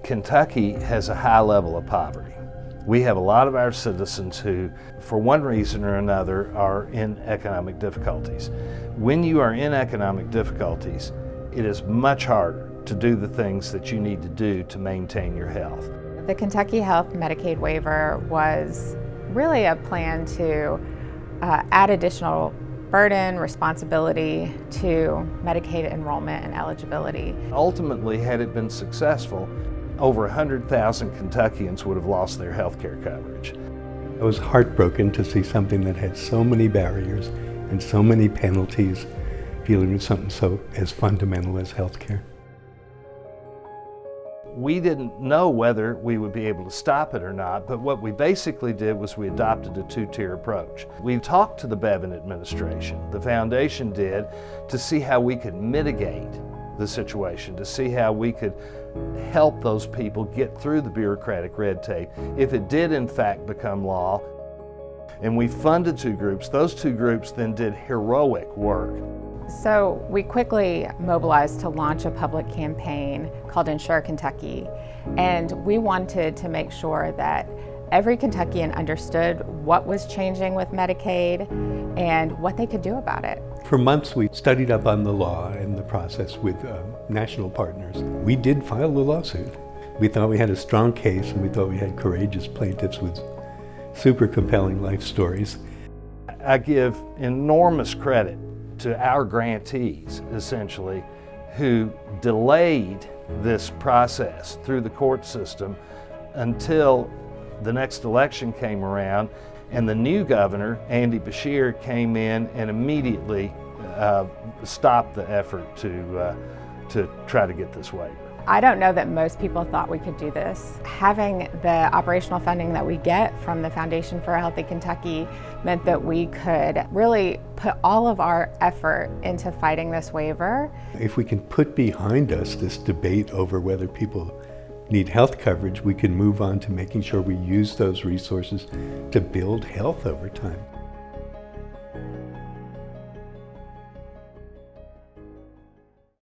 Kentucky has a high level of poverty. We have a lot of our citizens who, for one reason or another, are in economic difficulties. When you are in economic difficulties, it is much harder to do the things that you need to do to maintain your health. The Kentucky Health Medicaid Waiver was really a plan to add additional burden, responsibility to Medicaid enrollment and eligibility. Ultimately, had it been successful, over 100,000 Kentuckians would have lost their health care coverage. I was heartbroken to see something that had so many barriers and so many penalties dealing with something so as fundamental as health care. We didn't know whether we would be able to stop it or not, but what we basically did was we adopted a two-tier approach. We talked to the Bevin administration, the foundation did, to see how we could mitigate the situation, to see how we could help those people get through the bureaucratic red tape if it did in fact become law. And we funded two groups. Those two groups then did heroic work. So we quickly mobilized to launch a public campaign called Insure Kentucky, and we wanted to make sure that every Kentuckian understood what was changing with Medicaid and what they could do about it. For months we studied up on the law and the process with national partners. We did file the lawsuit. We thought we had a strong case, and we thought we had courageous plaintiffs with super compelling life stories. I give enormous credit to our grantees, essentially, who delayed this process through the court system until the next election came around, and the new governor, Andy Beshear, came in and immediately stopped the effort to try to get this waiver. I don't know that most people thought we could do this. Having the operational funding that we get from the Foundation for a Healthy Kentucky meant that we could really put all of our effort into fighting this waiver. If we can put behind us this debate over whether people need health coverage, we can move on to making sure we use those resources to build health over time.